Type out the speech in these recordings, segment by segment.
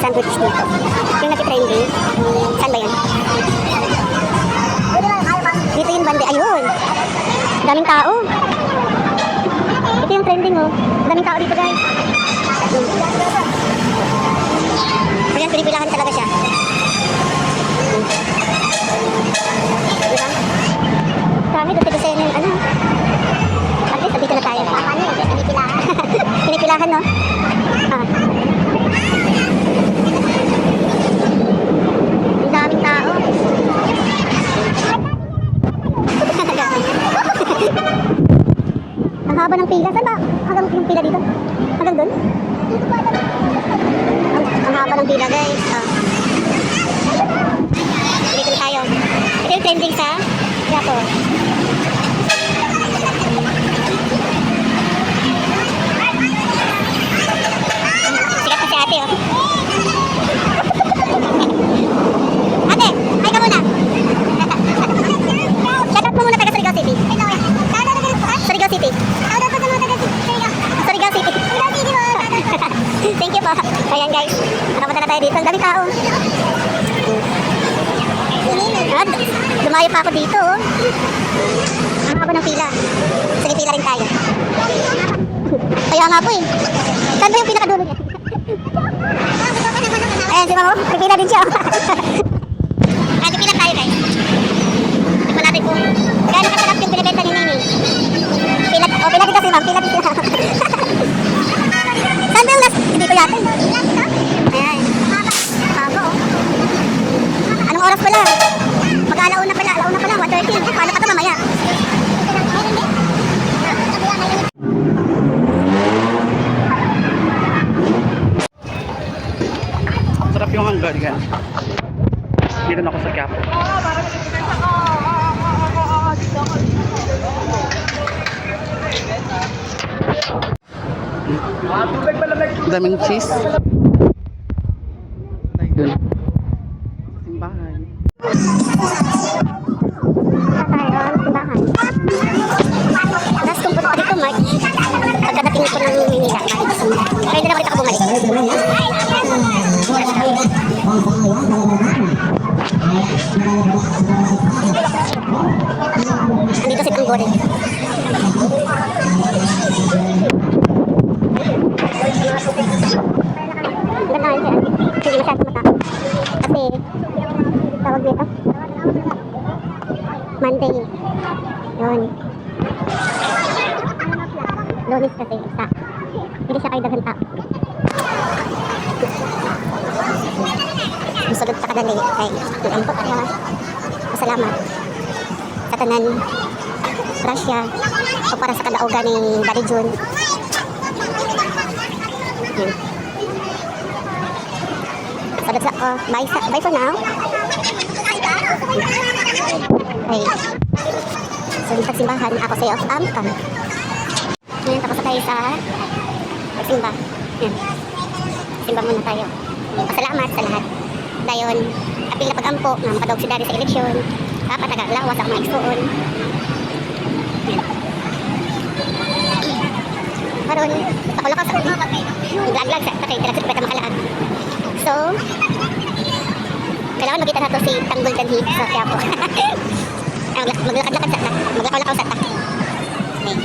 sandwich dito. Yung nag-trending. Saan ba yun? Dito yung bande. Ayun. Daming tao. Ito yung trending oh. Daming tao dito guys. Ayan, pinipilahan talaga siya. Diba? Kami, dito kasi yung ano. At least, dito na tayo. Pinipilahan. Pinipilahan no? Ah. Ang daming tao. Ang haba ng pila. Saan ba? Hanggang yung pila dito? Hanggang doon? Ang haba ng pila guys. Oh. Dito na tayo. Ito yung trending sa Quiapo. Sikat na si ate oh. Ate, ay ka muna. Shout out mo muna taga Surigao City. Surigao City. Surigao City. Thank you po. Ayan guys, nakapunta na tayo dito. Ang daming tao. At dumayo pa ako dito. Ang haba ng pila. Sige, pila rin tayo. Kaya nga po eh. Saan ba yung pinakadulo niya? Ayan si Mamo, pipila din siya. Ayan, pipila tayo guys. Tignan natin kung gaano kasarap yung binibenta ni Nini. Pila din kasi ma'am, pila din siya. Saan ba yung last? Hindi ko yata. Ayan. Haba oh. Anong oras pala? Mag-alauna pala, 1:30. Paano pa ito mamaya? Sarap yung hanggang gan. Dito na ako sa Quiapo. Daming cheese. Dun. Simbahan. Simbahan. Last kong punta dito, March. Pagkadating ko ng Manila. Kaya hindi na ako bumalik. Dito si Tanggore. Ganahan siya. Hindi masyado mata. Kasi, tawag dito. Monday. Yun. Lunes kasi isa. Hindi siya kayo daghang tao. Musulod sa kadali kay nag-ampot niya. Masalamat sa tanan Russia o para sa kadaugan ni Daddy June. Yun. Sagot sa ko. Bye for now. Okay. So, pagsimbahan ako sa of Amcam. Ngayon, tapos tayo sa pagsimba. Yan. Simba muna tayo. Pasalamat sa lahat. Dayon, apil na pag-ampo na makadawag si Daddy sa eleksyon. Kapatagalawas ako mga igsuon. Karon, pakulakaw sa naglag-lag sa patay tira sa makalaan. So, kailangan makita na to si Tanggol Danhi sa Quiapo. Maglakad-lakad sa ta. Maglakaw-lakaw sa ta. Okay.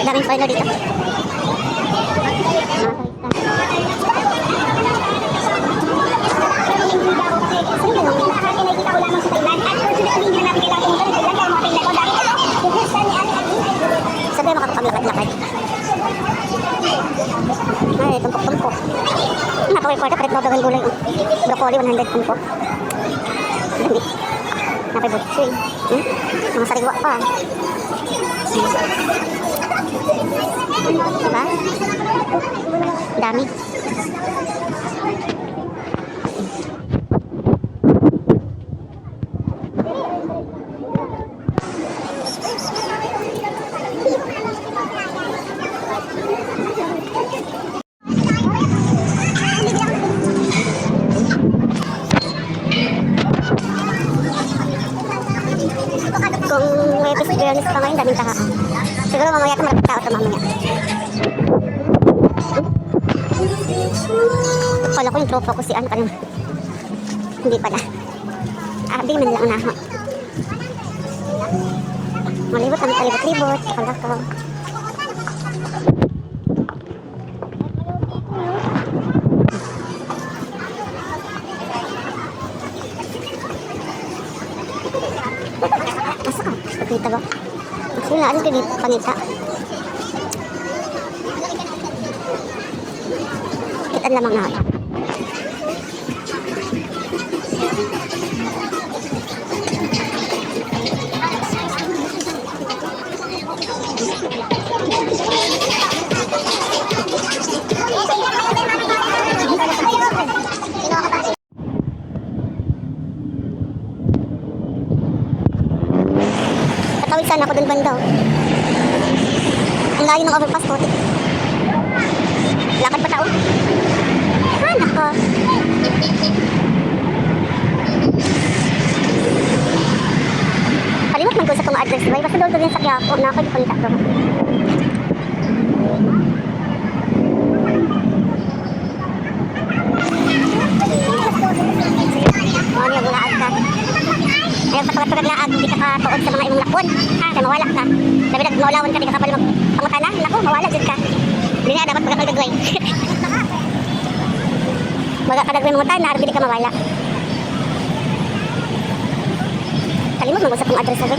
Daming foreigner dito. Sabi makakapaglakad-lakad. Ay, tumpok-tumpok. napaka-kwarta, palit daw gulay. Broccoli, 100 po. Dami. Napay-butchoy. Mga sariwa pa. Diba? Dami. Kung may perseverance pa ngayon, daming taha. Siguro mamaya ito marapit tao ito mamaya. Kala ko yung tropa ko si Ann pa naman. Hindi pala. Abi man lang naho. Malibot kami kalibot-libot. Kala ko. Masa ka? Pagkita ba? Actually, naalis ko dito panita. Kitaan lamang na. Tatawid sana ako dun banda. Ang layo ng overpass ko. Lakad pa tao. Ah, nako. Kalimot man ko sa itong address. Diba? Basta doon ko din sa Quiapo. Nakakalipunta ko. Oh, niya bulaan ka. Ayaw patawad-tawad laag, hindi ka katuod sa mga imong lakon. Ha, kaya mawala ka. Sabi na, maulawan ka, di ka kapal magpangutana. Naku, mawala dyan ka. Hindi na, dapat magkakagagway. Magkakagagway mangutana, araw hindi ka mawala. Kalimot, mag-usap kong address sabi.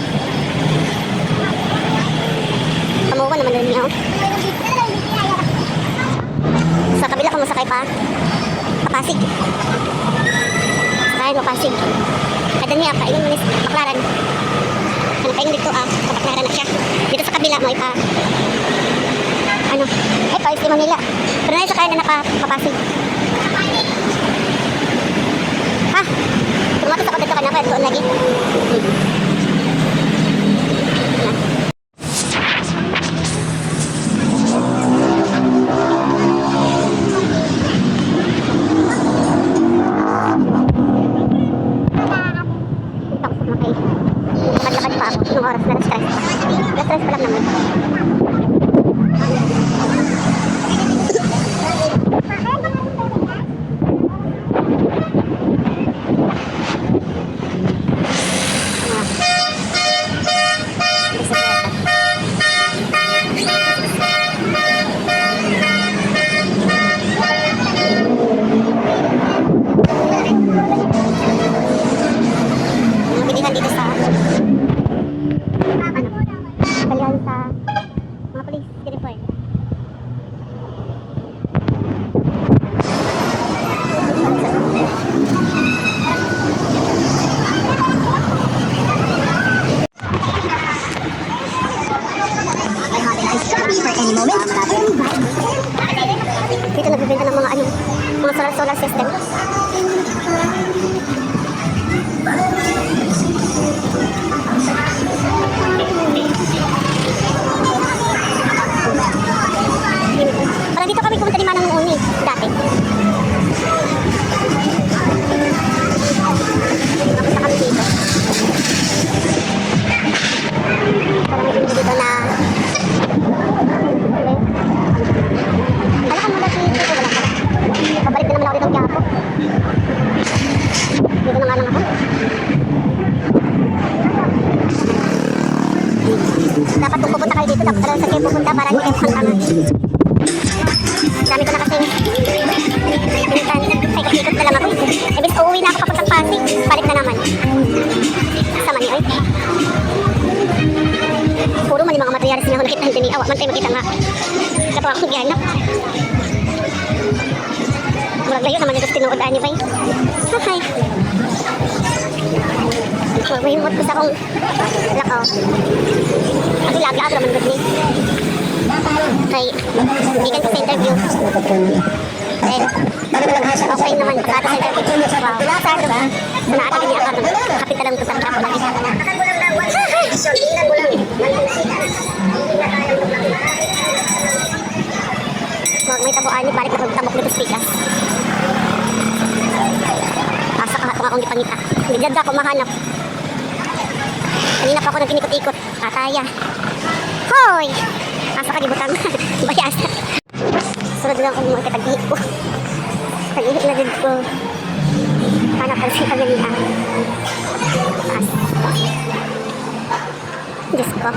Kamuha naman rin niya. Sa kabila ko masakay pa. Papasig. Sakayin mo Pasig. Kada niya, kainin mo ni Baklaran. Kain dito sa Baklaran na siya. Dito sa kabila mo, ipa... Ano? Ito, is Manila. Pero na sa kain na nakapapasig. Ha? Tumatos ako dito ka na, kaya doon lagi. Lakad pa ako. Anong oras na stress pa? Na-stress pa lang naman. Yung bilihan dito sa kalihan sa mga police uniform. Dito nagbibenta ng mga solar system. Parang dito kami pumunta ni Manang Uni dati. Napunta kami dito. Parang may dito na... Kala ka mula dito, wala ka. Pabalik na naman ako dito ang Quiapo. Dito na nga lang ako. Dapat kung pupunta kayo dito, dapat talagang sa kayo pupunta para hindi kayo makantangan. Dami ko na kasi pinuntan. Ay, ikot na lang ako. Ibig uuwi na ako papuntang Pasig. Balik na naman. Sama niyo, ay. Puro man yung mga materialis na ako nakita hindi awa man kayo makita nga. Kapag ako biyahin na. Murag Maglayo naman ito tinuod ani bay. Hi. So, mahimot ko sa akong lakaw. Kasi lag-lag naman gud ni. Kay gikan ko sa interview. Eh, okay naman sa ato sa interview. Wow. Sa ato ba? Sa naata kanya ako. Kapit lang ko sa kapo lagi. Huwag may tabuan ni balik na tabok dito spikas. Asa ka itong akong gipangita. Hindi ako mahanap. Kanina pa ako nagkinikot-ikot. Ataya. Hoy! Asa ka gibutang. Bayas. Sunod lang kung mga katagihit ko. Tagihit na din ko. Hanap ang siya kanina. Taas. Diyos ko.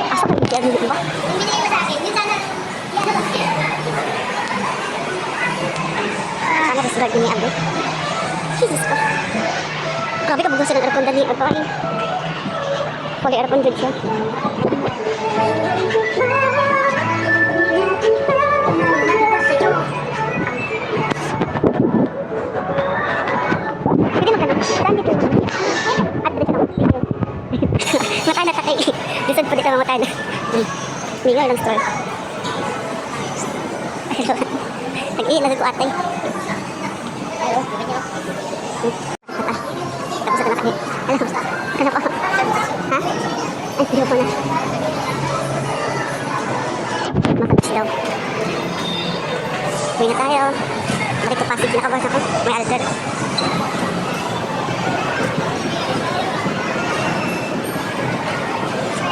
Asa ka bigyan dito ba? Sana ka sulag ni Abdo. Jesus ko. Grabe ka bugas ng aircon dali. Ito ay. Pwede aircon dito siya. Pwede magkano. Saan dito? At dito na. Matay na tatay. Lisod po dito mamatay na. Mingaw lang store. Nag-iilag ko atay. Tapos ako nakakit. Ano po? Ha? Ay, hindi po na. Makagis daw. Uwi na tayo. Balik ko pasig. Nakabas ako. May alter.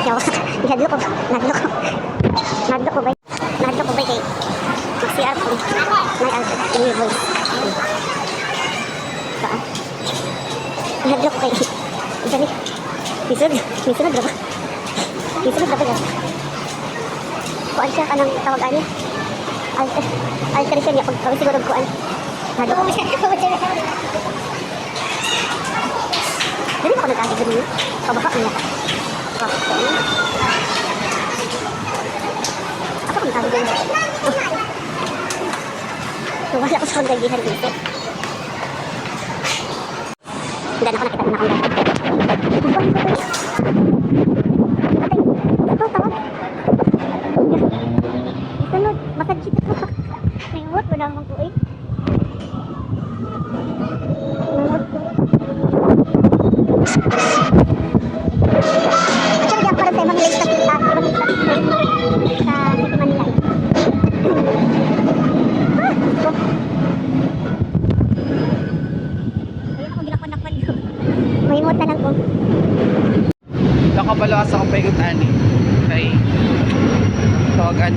Yawa. Ihadlo ko. Nadlo ko. Nadlo ko ba? Nadlo ko ba kay mag-CR po. May alter. Ini yung voice. Saan? Ihadlo ko kay Dali. Misunod na ba? Misunod na ba yan? Kuan siya ka ng tawagan niya. Alter siya niya. Pag siguro kuan. Nadlo ko siya. Dali ba ako nag-agad niya? Pabaka niya. Pabaka niya. Ako kung tawag niya. Wala ko sa kong dito. Hindi na ako nakita na akong dito. Ito, tawag. Isunod, masad siya ito. Mayungot, wala naman po eh. Mayungot po. Actually, di ako parang sa ibang lake sa kita. Ibang lake sa City Manila. Ayun ako ginakonakpan ko. Mayungot na lang po. Nakabalakas ako pa ikot ani. Kay tawagan.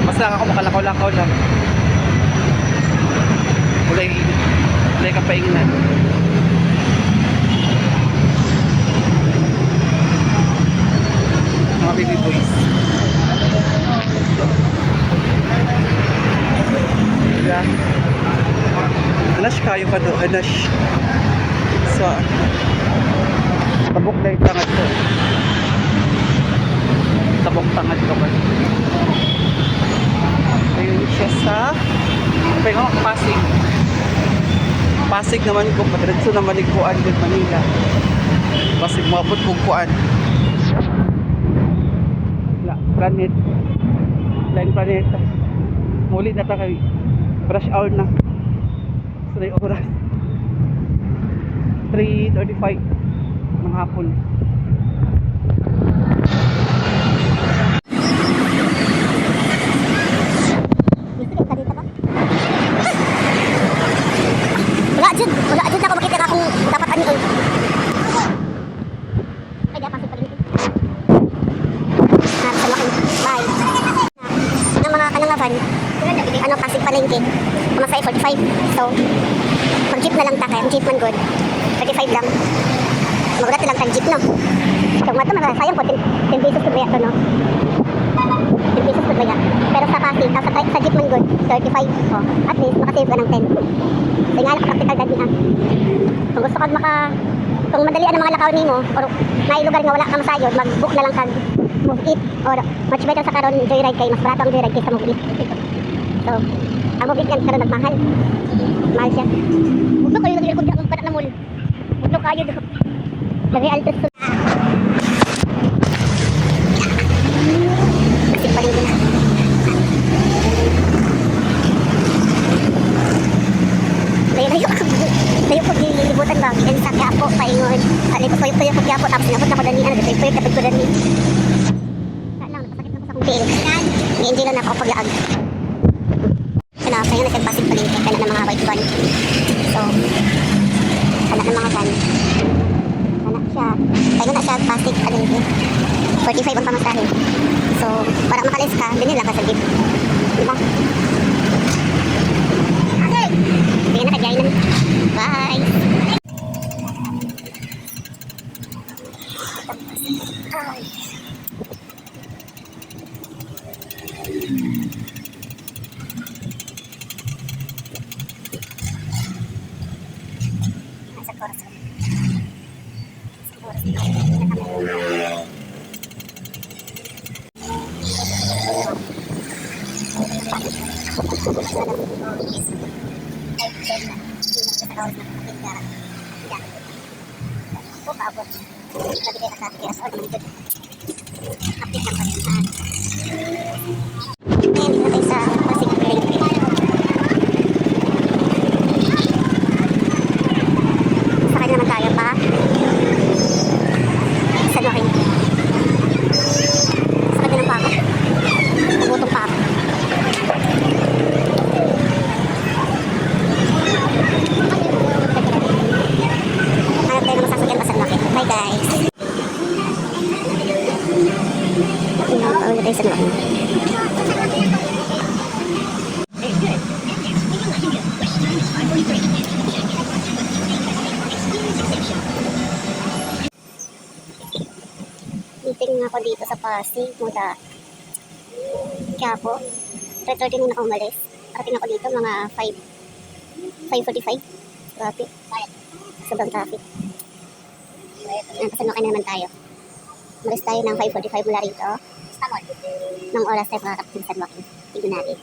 Basta ako makalakaw-lakaw lang. Ulay ka paingnan. Mga baby boys. Yeah. Anash kayo ka doon. Anash. So, tabok na yung tangad ko. Tabok tangad ko ba? Ayun siya sa Pasig. Pasig naman ko. Padredso naman yung kuan din Manila. Pasig mabot kong kuan. Planet. Planeta. Muli na ta kay brush hour na. So, yung oras. 3:35 ng hapon. Wala dyan ako makita akong dapat ano ko. Ay, dapat pasig pag-ibig. Sama kayo. Bye. Ng mga kanangaban, ano, pasig palengke. Pumasay 45. So, mag-jeep na lang ta kaya. Jeep man good. 35 lang. Magulat lang tang jeep, no? So, nga ito, sayang po, 10 pesos to baya to, no? 10 pesos to baya. Pero sa Pasig, sa jeep man good, 35. Oh, at least, makasave ka ng 10. So, nga lang, practical dad niya. Kung gusto kag kung madalian ang mga lakaw nimo or may lugar nga wala ka masayod, mag-book na lang kag Move It or much better sa karon joyride kay mas barato ang joyride kaysa Move It. So, ang Move It yan karon nagmahal. Mahal siya. Bugno kayo lagi ko diyan panak na mall. Bugno kayo do. Lagi altos. Kasi pa rin din. Layo ko gilibutan ba? Yan sa Quiapo, paingon. Layo ko payo ko Quiapo, tapos sinabot na ko dani, payo kapag ko dani. Lang, napasakit na ko sa kong tiil. Ni-enjoy lang ako paglaag. Kaya na nagpasig pa rin kaya ng mga white van. So, kaya ng mga van. Kaya na siya pasig pa rin. 45 ang pamasahe. So, para makalis ka, binila ka sa jeep. Diba? Sige na, kagay na. Bye! Ay. Nasa chorus ko. Paabot. Sabi kayo sa kiras o naman dito. Kapit ng pagkakaan. Ngayon, dito tayo sa Pasig Lake. Sakay naman tayo pa. Sa Loking. Sakay din ang pa ako. Nagutom pa ako. Hanap tayo naman sasakyan pa sa Loking. Bye guys! Paulit tayo sa Loking. Meeting ako dito sa Pasig mula Quiapo. 3:30 muna ako umalis. Parating ako dito mga 5:45. Traffic. Sobrang traffic. Kasalukan na naman tayo. Umalis tayo ng 5:45 mula rito. Nang oras tayo makakapit sa San Joaquin. Tignan natin.